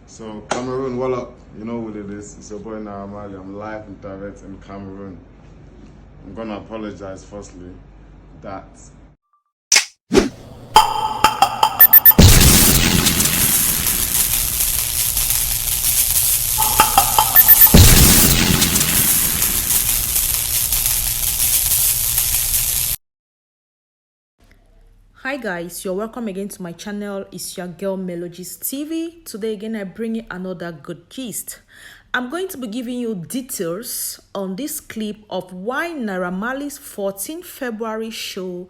So Cameroon, what up? You know what it is. It's your boy Naira Marley. I'm live and direct in Cameroon. I'm gonna apologize firstly that Hi guys, you're welcome again to my channel. It's your girl Melo TV. Today again I bring you another good gist. I'm going to be giving you details on this clip of why Naira Marley's 14th February show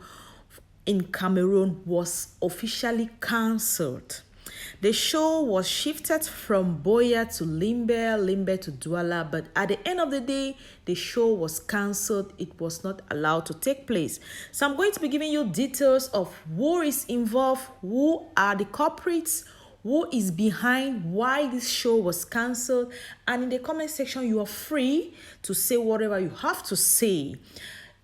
in Cameroon was officially cancelled. The show was shifted from Boya to Limbe to Douala, but at the end of the day, the show was cancelled. It was not allowed to take place. So I'm going to be giving you details of who is involved, who are the culprits, who is behind why this show was cancelled, and in the comment section, you are free to say whatever you have to say.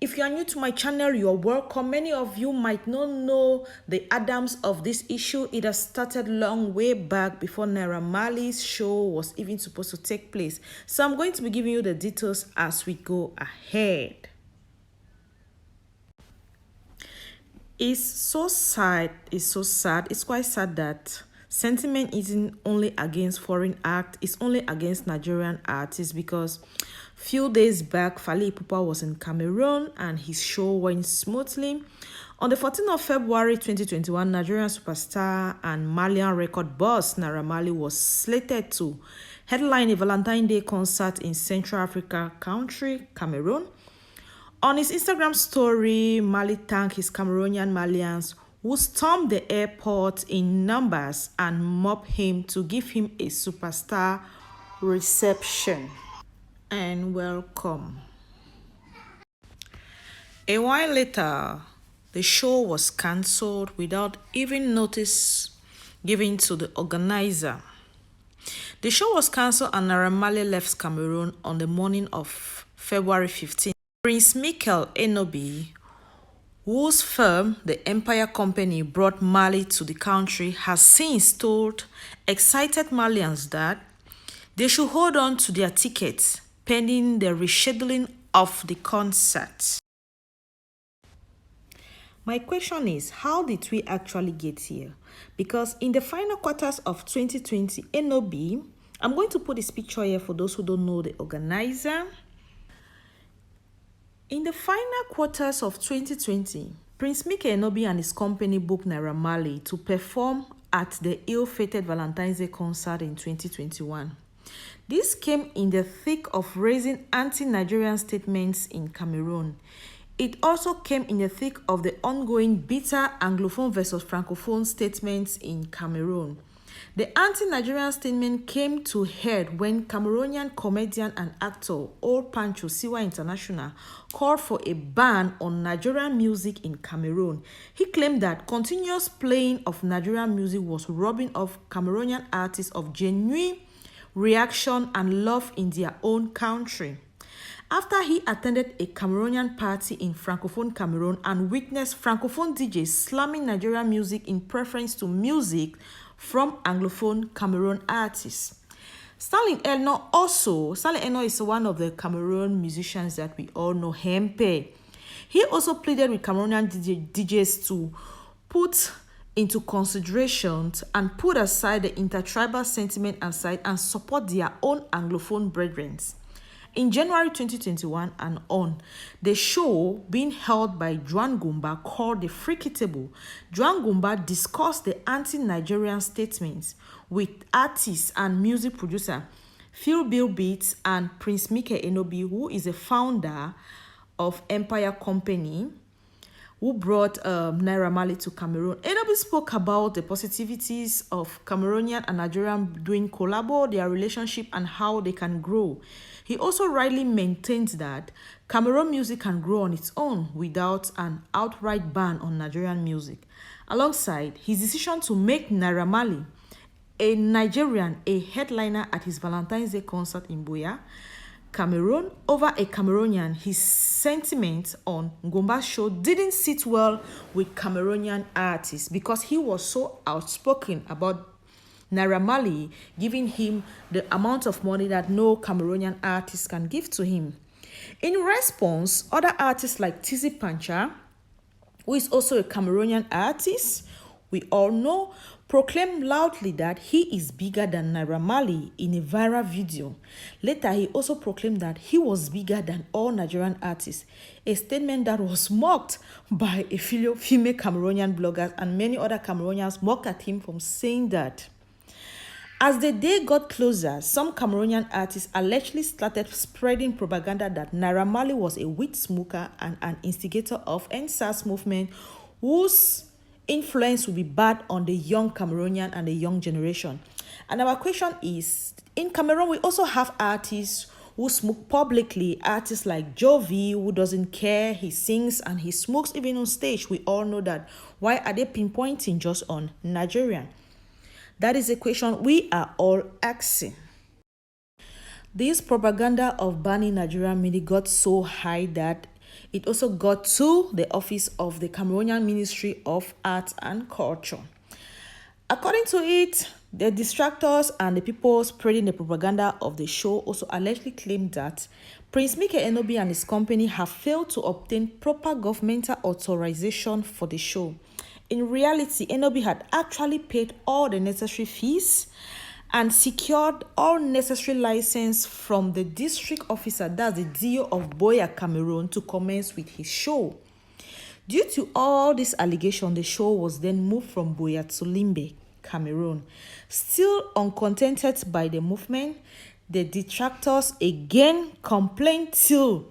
If you are new to my channel, you are welcome. Many of you might not know the Adams of this issue. It has started long way back before Naira Marley's show was even supposed to take place. So I'm going to be giving you the details as we go ahead. It's so sad. It's quite sad that sentiment isn't only against foreign act, it's only against Nigerian artists, because few days back, Fally Ipupa was in Cameroon and his show went smoothly. On the 14th of February 2021, Nigerian superstar and Malian record boss Naira Marley was slated to headline a Valentine's Day concert in Central Africa country, Cameroon. On his Instagram story, Marley thanked his Cameroonian Malians who stormed the airport in numbers and mobbed him to give him a superstar reception and welcome. A while later, the show was cancelled without even notice given to the organizer. The show was cancelled and Naira Marley left Cameroon on the morning of February 15. Prince Michael Enobi, whose firm, the Empire Company, brought Marley to the country, has since told excited Malians that they should hold on to their tickets pending the rescheduling of the concert. My question is, how did we actually get here? Because in the final quarters of 2020, Enobi, I'm going to put this picture here for those who don't know the organizer. In the final quarters of 2020, Prince Michael Enobi and his company booked Naira Marley to perform at the ill-fated Valentine's Day concert in 2021. This came in the thick of raising anti-Nigerian statements in Cameroon. It also came in the thick of the ongoing bitter Anglophone versus Francophone statements in Cameroon. The anti-Nigerian statement came to head when Cameroonian comedian and actor Old Pancho Siwa International called for a ban on Nigerian music in Cameroon. He claimed that continuous playing of Nigerian music was robbing off Cameroonian artists of genuine reaction and love in their own country. After he attended a Cameroonian party in Francophone Cameroon and witnessed Francophone DJs slamming Nigerian music in preference to music from Anglophone Cameroon artists. Stanley Eno is one of the Cameroon musicians that we all know, Hempe. He also pleaded with Cameroonian DJs to put into consideration and put aside the intertribal sentiment aside and support their own Anglophone brethren. In January 2021 and on, the show being held by Juan Gumba called The Freaky Table, Juan Gumba discussed the anti-Nigerian statements with artist and music producer Phil Bill Beats and Prince Michael Enobi, who is a founder of Empire Company, who brought Naira Marley to Cameroon. Enobi spoke about the positivities of Cameroonian and Nigerian doing collabo, their relationship, and how they can grow. He also rightly maintains that Cameroon music can grow on its own without an outright ban on Nigerian music. Alongside his decision to make Naira Marley, a Nigerian, a headliner at his Valentine's Day concert in Boya, Cameroon, over a Cameroonian, his sentiment on Ngomba's show didn't sit well with Cameroonian artists because he was so outspoken about Naira Marley giving him the amount of money that no Cameroonian artist can give to him. In response, other artists like Tizi Pancha, who is also a Cameroonian artist, we all know, proclaimed loudly that he is bigger than Naira Marley in a viral video. Later, he also proclaimed that he was bigger than all Nigerian artists, a statement that was mocked by a female Cameroonian bloggers, and many other Cameroonians mocked at him from saying that. As the day got closer, some Cameroonian artists allegedly started spreading propaganda that Naira Marley was a weed smoker and an instigator of NSAS movement whose influence will be bad on the young Cameroonian and the young generation. And our question is, in Cameroon, we also have artists who smoke publicly, artists like Jovi, who doesn't care, he sings and he smokes even on stage. We all know that. Why are they pinpointing just on Nigeria? That is a question we are all asking. This propaganda of banning Nigerian media got so high that it also got to the office of the Cameroonian Ministry of Arts and Culture. According to it, the distractors and the people spreading the propaganda of the show also allegedly claimed that Prince Mike Enobi and his company have failed to obtain proper governmental authorization for the show. In reality, Enobi had actually paid all the necessary fees and secured all necessary license from the district officer, that's the DO of Buea, Cameroon, to commence with his show. Due to all this allegation, the show was then moved from Buea to Limbe, Cameroon. Still uncontented by the movement, the detractors again complained to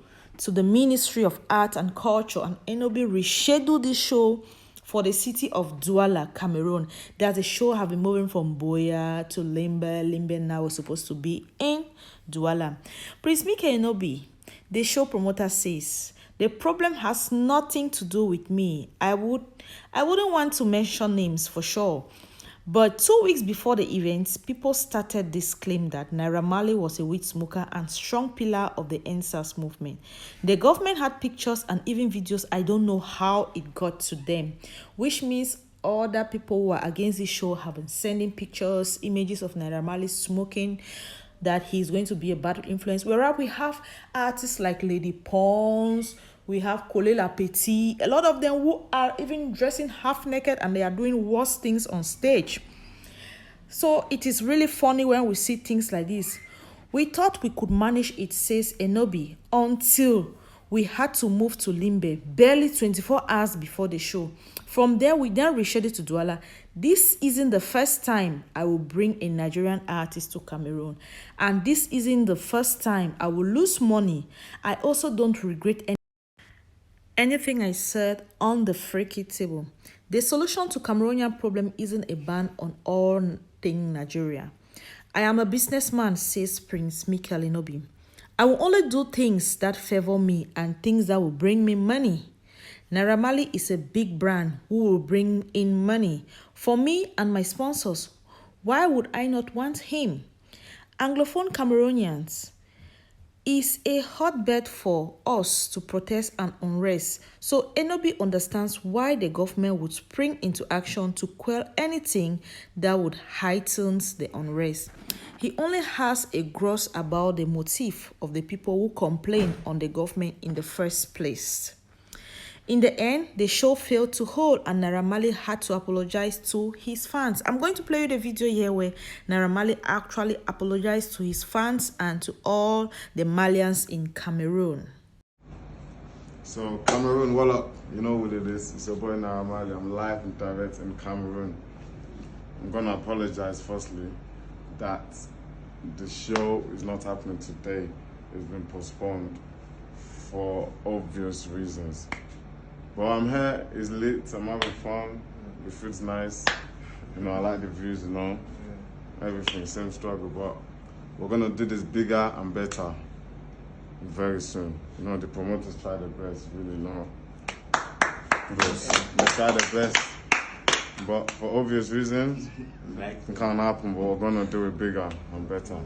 the Ministry of Art and Culture, and Enobi rescheduled the show for the city of Douala, Cameroon. That the show have been moving from Buea to Limbe. Limbe now is supposed to be in Douala. Prince Mike Enobi, the show promoter, says, the problem has nothing to do with me. I wouldn't want to mention names for sure. But 2 weeks before the event, people started this claim that Naira Marley was a weed smoker and strong pillar of the NSAS movement. The government had pictures and even videos. I don't know how it got to them, which means other people who are against this show have been sending pictures, images of Naira Marley smoking, that he's going to be a bad influence. Whereas we have artists like Lady Pons, we have Kolela Petit, a lot of them who are even dressing half naked and they are doing worse things on stage. So it is really funny when we see things like this. We thought we could manage it, says Enobi, until we had to move to Limbe barely 24 hours before the show. From there, we then rescheduled to Douala. This isn't the first time I will bring a Nigerian artist to Cameroon. And this isn't the first time I will lose money. I also don't regret anything I said on the freaky table. The solution to Cameroonian problem isn't a ban on all things Nigeria. I am a businessman, says Prince Mike Enobi. I will only do things that favor me and things that will bring me money. Naira Marley is a big brand who will bring in money for me and my sponsors. Why would I not want him? Anglophone Cameroonians is a hotbed for us to protest and unrest. So Enobi understands why the government would spring into action to quell anything that would heighten the unrest. He only has a gross about the motive of the people who complain on the government in the first place. In the end, the show failed to hold and Naira Marley had to apologize to his fans. I'm going to play you the video here where Naira Marley actually apologized to his fans and to all the Malians in Cameroon. So Cameroon, what up? You know what it is. It's your boy Naira Marley. I'm live and direct in Cameroon. I'm gonna apologize firstly that the show is not happening today. It's been postponed for obvious reasons. But I'm here, it's lit, I'm having fun, the food's nice, you know, I like the views, you know, everything, same struggle, but we're gonna do this bigger and better very soon. You know, the promoters try their best, really, you know. They try their best, but for obvious reasons, it can't happen, but we're gonna do it bigger and better,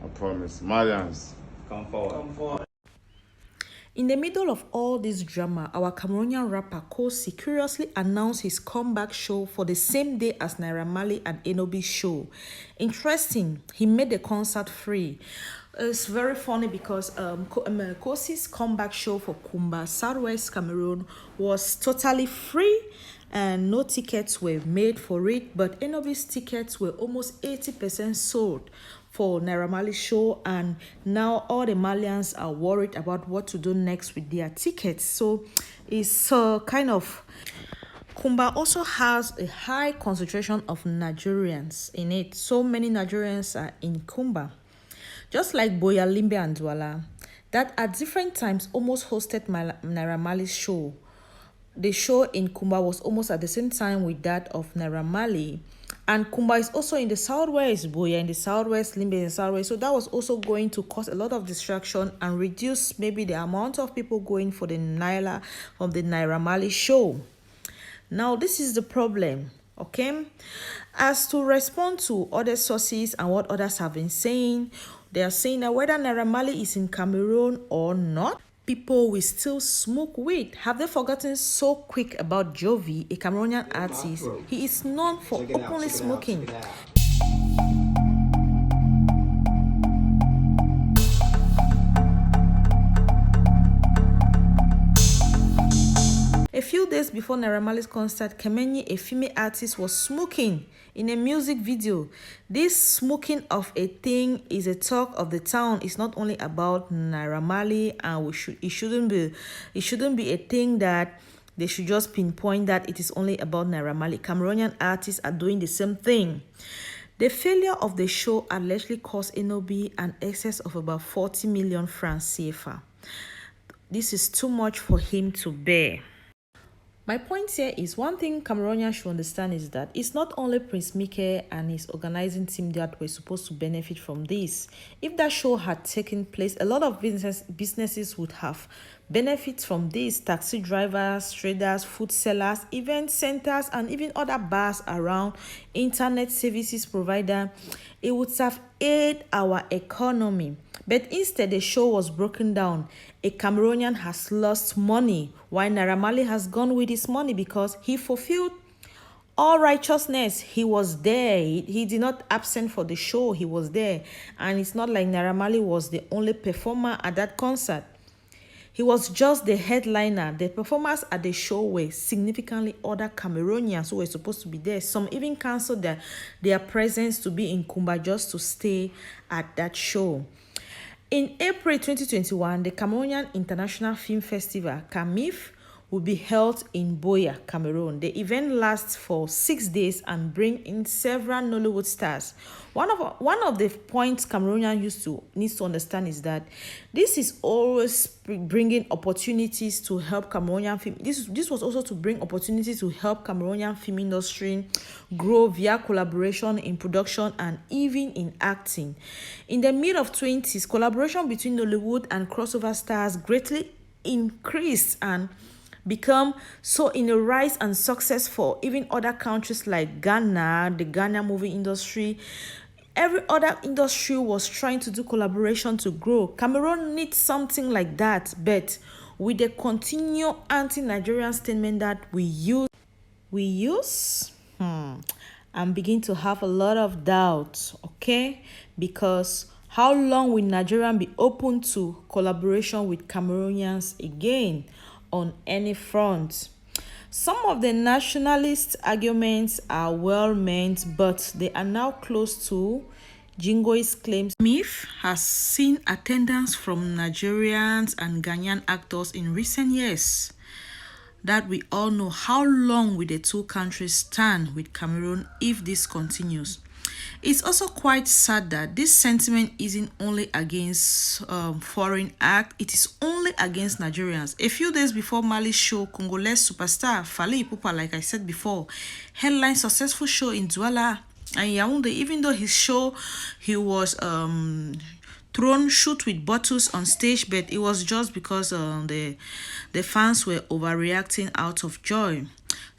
I promise. Malians, come forward. Come forward. In the middle of all this drama, our Cameroonian rapper Kosi curiously announced his comeback show for the same day as Naira Marley and Enobi's show. Interesting, he made the concert free. It's very funny because Kosi's comeback show for Kumba, Southwest Cameroon, was totally free and no tickets were made for it, but Enobi's tickets were almost 80% sold for Naira Marley Show, and now all the Malians are worried about what to do next with their tickets. So it's kind of... Kumba also has a high concentration of Nigerians in it. So many Nigerians are in Kumba. Just like Boya Limbe and Douala, that at different times almost hosted Naira Marley's show. The show in Kumba was almost at the same time with that of Naira Marley. And Kumba is also in the southwest, Boya in the southwest, Limbe in the southwest. So that was also going to cause a lot of distraction and reduce maybe the amount of people going for the Naira Marley show. Now, this is the problem, okay? As to respond to other sources and what others have been saying, they are saying that whether Naira Marley is in Cameroon or not, people will still smoke weed. Have they forgotten so quick about Jovi, a Cameroonian artist? He is known for openly smoking. A few days before Naira Marley's concert, Kemenyi, a female artist, was smoking in a music video. This smoking of a thing is a talk of the town. It's not only about Naira Marley, and it shouldn't be a thing that they should just pinpoint that it is only about Naira Marley. Cameroonian artists are doing the same thing. The failure of the show allegedly cost Enobi an excess of about 40 million francs CFA. This is too much for him to bear. My point here is, one thing Cameroonians should understand is that it's not only Prince Mike and his organizing team that were supposed to benefit from this. If that show had taken place, a lot of businesses would have benefits from this. Taxi drivers, traders, food sellers, event centers, and even other bars around, internet services provider. It would have aided our economy. But instead, the show was broken down. A Cameroonian has lost money, while Naira Marley has gone with his money because he fulfilled all righteousness. He was there. He did not absent for the show. He was there. And it's not like Naira Marley was the only performer at that concert. He was just the headliner. The performers at the show were significantly other Cameroonians who were supposed to be there. Some even canceled their presence to be in Kumba just to stay at that show. In April 2021, the Cameroonian International Film Festival, CAMIF, will be held in Boya, Cameroon. The event lasts for 6 days and bring in several Nollywood stars. One of the points Cameroonian needs to understand is that this is always bringing opportunities to help Cameroonian film. This was also to bring opportunities to help Cameroonian film industry grow via collaboration in production and even in acting. In the mid-20s, collaboration between Nollywood and crossover stars greatly increased and become so in a rise and success for even other countries like Ghana, the Ghana movie industry. Every other industry was trying to do collaboration to grow. Cameroon needs something like that, but with the continued anti-Nigerian statement that we use, I'm beginning to have a lot of doubts, okay? Because how long will Nigeria be open to collaboration with Cameroonians again on any front? Some of the nationalist arguments are well meant, but they are now close to Jingo's claims. MIF has seen attendance from Nigerians and Ghanaian actors in recent years. That we all know how long will the two countries stand with Cameroon if this continues. It's also quite sad that this sentiment isn't only against foreign act, it is only against Nigerians. A few days before Marley's show, Congolese superstar Fally Ipupa, like I said before, headlined successful show in Douala and Yaoundé. Even though his show, he was thrown shoot with bottles on stage, but it was just because the fans were overreacting out of joy.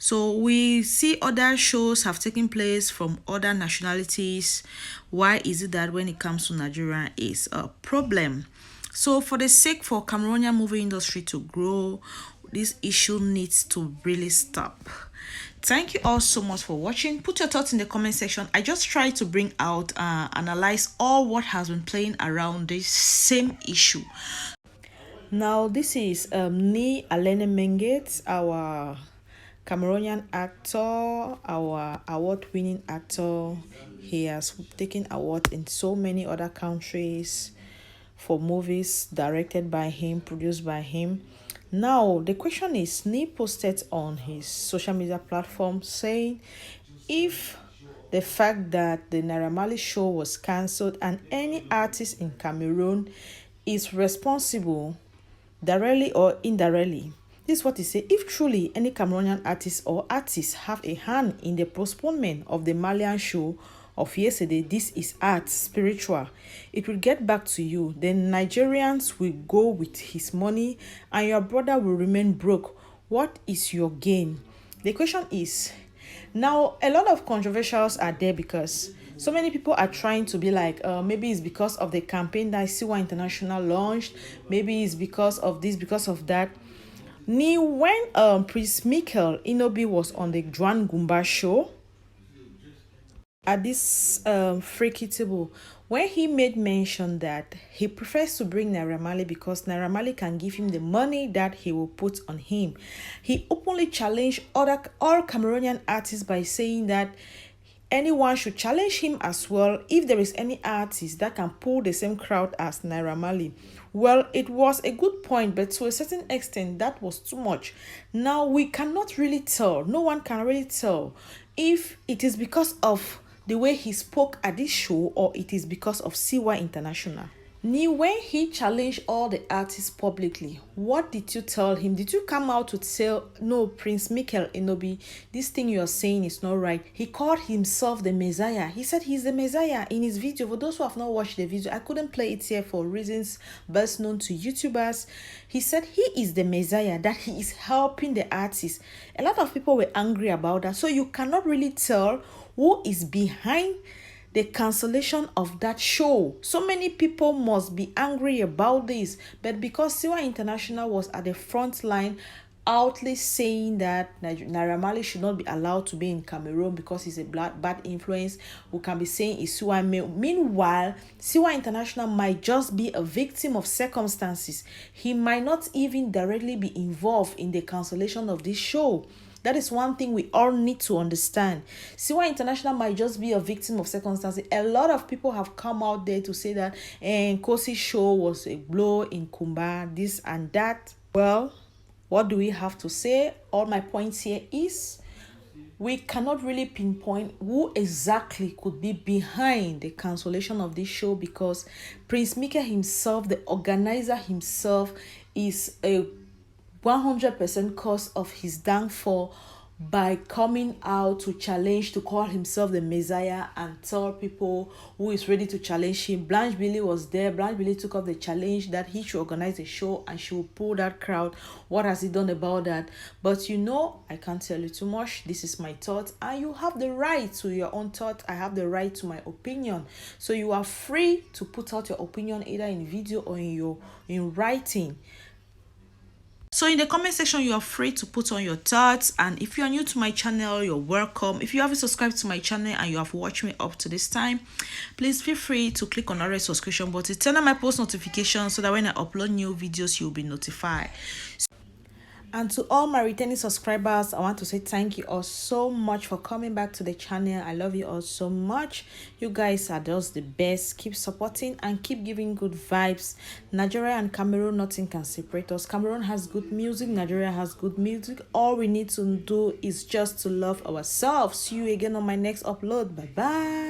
So we see other shows have taken place from other nationalities. Why is it that when it comes to Nigeria, it's a problem? So for the sake for Cameroonian movie industry to grow, this issue needs to really stop. Thank you all so much for watching. Put your thoughts in the comment section. I just try to bring out, analyze all what has been playing around this same issue. Now this is Ni Alene Menget, our Cameroonian actor, our award-winning actor. He has taken awards in so many other countries for movies directed by him, produced by him. Now the question is, Ni posted on his social media platform saying if the fact that the Naira Marley Show was cancelled and any artist in Cameroon is responsible directly or indirectly. This is what he said. If truly any Cameroonian artist or artists have a hand in the postponement of the Malian show of yesterday, this is art, spiritual. It will get back to you. Then Nigerians will go with his money and your brother will remain broke. What is your gain? The question is, now a lot of controversials are there because so many people are trying to be like, maybe it's because of the campaign that Siwa International launched, maybe it's because of this, because of that. When Prince Michael Inobi was on the Juan Gumba show at this freaky table, when he made mention that he prefers to bring Naira Marley because Naira Marley can give him the money that he will put on him, he openly challenged all Cameroonian artists by saying that anyone should challenge him as well if there is any artist that can pull the same crowd as Naira Marley. Well, it was a good point, but to a certain extent, that was too much. Now, we cannot really tell, no one can really tell if it is because of the way he spoke at this show or it is because of CY International. When he challenged all the artists publicly, what did you tell him? Did you come out to tell, no, Prince Michael Inobi, this thing you are saying is not right? He called himself the Messiah. He said he's the Messiah in his video. For those who have not watched the video, I couldn't play it here for reasons best known to YouTubers. He said he is the Messiah, that he is helping the artists. A lot of people were angry about that. So you cannot really tell who is behind the cancellation of that show. So many people must be angry about this, but because Siwa International was at the front line outly saying that Naira Marley should not be allowed to be in Cameroon because he's a bad influence, we can be saying is Siwa. Meanwhile, Siwa International might just be a victim of circumstances. He might not even directly be involved in the cancellation of this show. That is one thing we all need to understand. Siwa International might just be a victim of circumstances. A lot of people have come out there to say that Kosi's show was a blow in Kumba, this and that. Well, what do we have to say? All my points here is we cannot really pinpoint who exactly could be behind the cancellation of this show because Prince Mika himself, the organizer himself, is a 100% cause of his downfall by coming out to challenge, to call himself the Messiah and tell people who is ready to challenge him. Blanche Billy was there. Blanche Billy took up the challenge that he should organize a show and she will pull that crowd. What has he done about that? But you know, I can't tell you too much. This is my thought and you have the right to your own thought. I have the right to my opinion. So you are free to put out your opinion either in video or in writing. So in the comment section, you are free to put on your thoughts. And if you are new to my channel, you're welcome. If you haven't subscribed to my channel and you have watched me up to this time, please feel free to click on the red subscription button, turn on my post notifications so that when I upload new videos, you'll be notified. And to all my returning subscribers, I want to say thank you all so much for coming back to the channel. I love you all so much. You guys are just the best. Keep supporting and keep giving good vibes. Nigeria and Cameroon, nothing can separate us. Cameroon has good music. Nigeria has good music. All we need to do is just to love ourselves. See you again on my next upload. Bye bye.